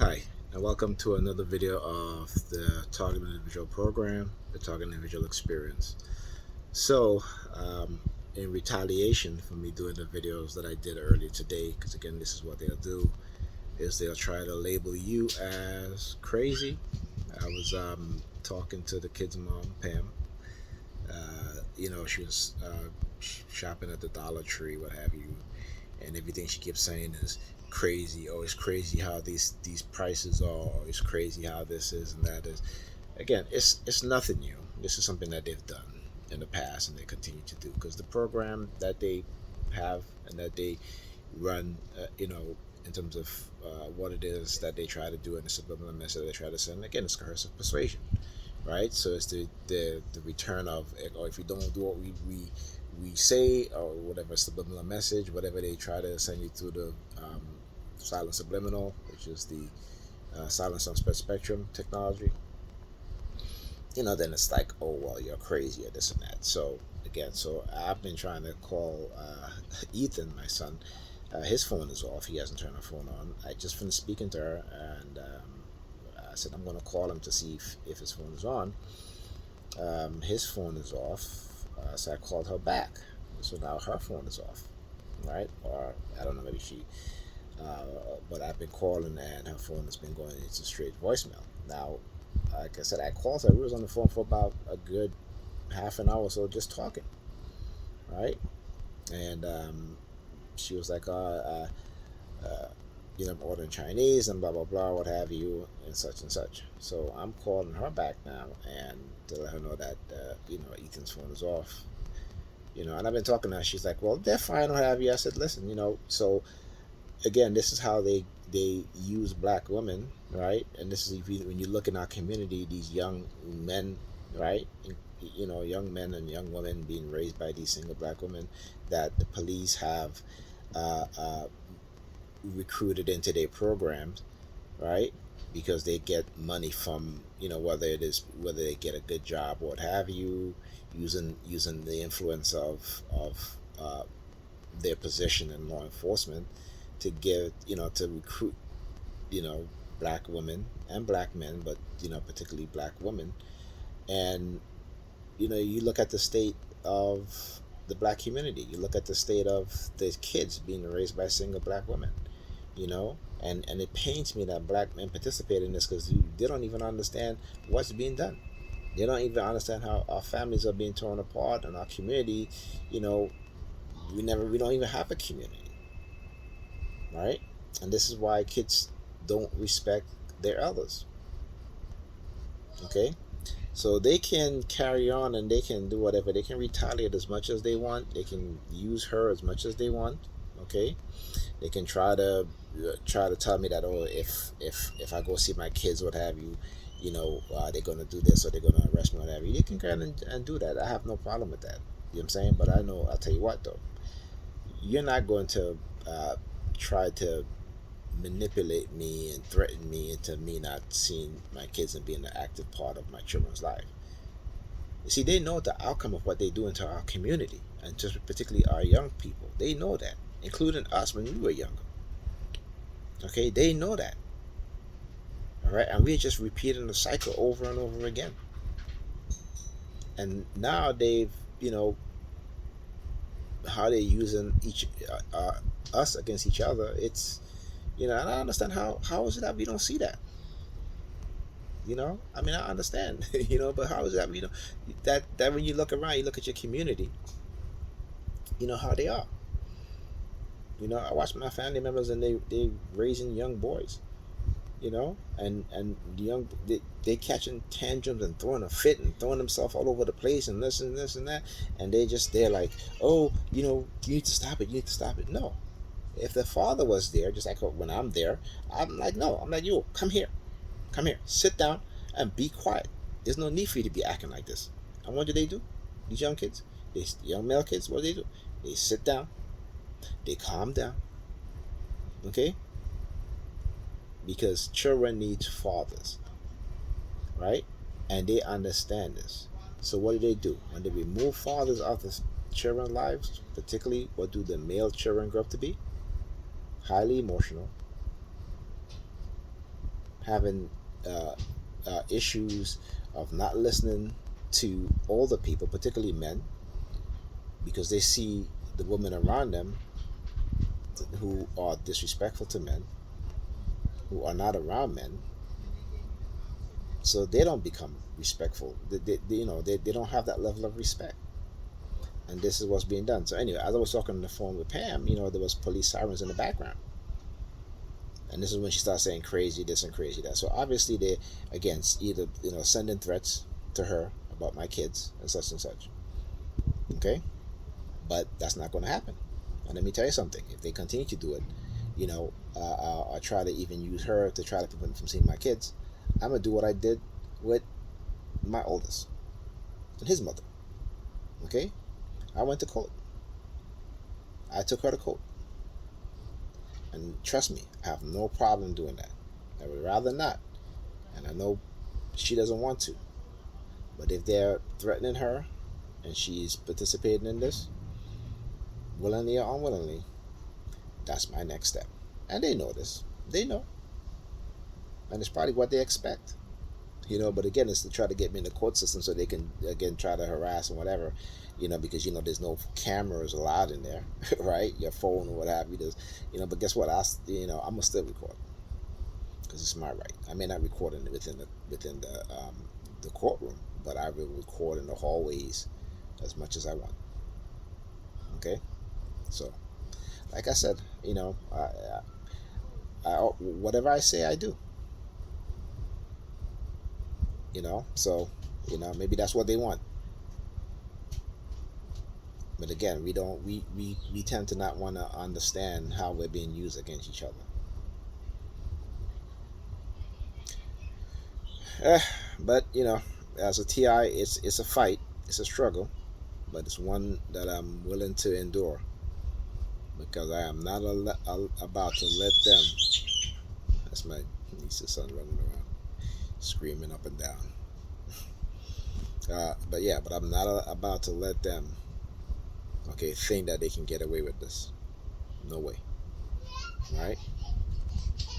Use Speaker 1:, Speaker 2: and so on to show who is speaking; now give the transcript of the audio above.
Speaker 1: Hi, and welcome to another video of the Target Individual Program, the Target Individual Experience. So, in retaliation for me doing the videos that I did earlier today, because again, this is what they'll do, is they'll try to label you as crazy. I was talking to the kid's mom, Pam. She was shopping at the Dollar Tree, what have you, and everything she kept saying is crazy. Oh, it's crazy how these prices are. Oh, it's crazy how this is and that is. Again, it's nothing new. This is something that they've done in the past and they continue to do because the program that they have and that they run, in terms of what it is that they try to do in the subliminal message they try to send. Again, it's coercive persuasion, right? So it's the return of, or if you don't do what we say, or whatever subliminal message, whatever they try to send you through the silent subliminal, which is the silence on spectrum technology, then it's like, oh well, you're crazy or this and that. So again, so I've been trying to call Ethan, my son. His phone is off. He hasn't turned her phone on. I just finished speaking to her, and I said I'm going to call him to see if his phone is on. His phone is off, so I called her back. So now her phone is off, right? Or I don't know, maybe she. But I've been calling and her phone has been going into straight voicemail. Now, like I said, I called her. We was on the phone for about a good half an hour or so, just talking, right? And she was like, I'm ordering Chinese and blah blah blah, what have you, and such and such. So I'm calling her back now and to let her know that Ethan's phone is off. And I've been talking to her. She's like, well, they're fine, what have you. I said, listen, so again, this is how they use black women, right? And this is, if when you look in our community, these young men, right? Young men and young women being raised by these single black women that the police have uh, uh, recruited into their programs, right? Because they get money from, whether they get a good job or what have you, using the influence of their position in law enforcement to give, to recruit, you know black women and black men, but particularly black women. And you look at the state of the black community, you look at the state of the kids being raised by single black women, and it pains me that black men participate in this because they don't even understand what's being done. They don't even understand how our families are being torn apart, and our community, you know we don't even have a community, right? And this is why kids don't respect their elders. Okay, so they can carry on and they can do whatever. They can retaliate as much as they want. They can use her as much as they want. Okay, they can try to tell me that, oh, if I go see my kids, what have you, they're gonna do this or they're gonna arrest me, what have you. You can go ahead and do that. I have no problem with that. You know what I'm saying? But I know, I'll tell you what though, you're not going to try to manipulate me and threaten me into me not seeing my kids and being an active part of my children's life. You see, they know the outcome of what they do into our community, and just particularly our young people. They know that, including us when we were younger. Okay, they know that. All right, and we're just repeating the cycle over and over again. And now they've, how they're using us against each other. It's, and I understand how is it that we don't see that. I mean, I understand. But how is that we don't, that when you look around, you look at your community, how they are. I watch my family members and they raising young boys, and the young, they catching tantrums and throwing a fit and throwing themselves all over the place and this and that, and they're like, oh, you need to stop it, you need to stop it. No, if the father was there, just like when I'm there, I'm like, no, I'm like, you come here, sit down and be quiet. There's no need for you to be acting like this. And what do? These young kids, these young male kids, what do? They sit down, they calm down, okay? Because children need fathers, right? And they understand this. So what do? When they remove fathers out of children's lives, particularly what do the male children grow up to be? Highly emotional, having issues of not listening to older people, particularly men, because they see the women around them who are disrespectful to men, who are not around men, so they don't become respectful. They don't have that level of respect, and this is what's being done. So anyway, as I was talking on the phone with Pam, there was police sirens in the background, and this is when she started saying crazy this and crazy that. So obviously they, again, either sending threats to her about my kids and such. Okay, but that's not going to happen. And let me tell you something: if they continue to do it, or try to even use her to try to prevent me from seeing my kids, I'm gonna do what I did with my oldest and his mother. Okay, I went to court. I took her to court, and trust me, I have no problem doing that. I would rather not, and I know she doesn't want to. But if they're threatening her, and she's participating in this, willingly or unwillingly, that's my next step. And they know this. They know. And it's probably what they expect. But again, it's to try to get me in the court system so they can, again, try to harass and whatever, because, there's no cameras allowed in there, right? Your phone or what have you. But guess what? I'm going to still record because it's my right. I may not record within the courtroom, but I will record in the hallways as much as I want. Okay? So, like I said, whatever I say, I do. So maybe that's what they want. But again, we tend to not want to understand how we're being used against each other. But as a TI, it's a fight, it's a struggle, but it's one that I'm willing to endure because I am not about to let them. That's my niece's son running around, screaming up and down. But I'm not about to let them, think that they can get away with this. No way. Right?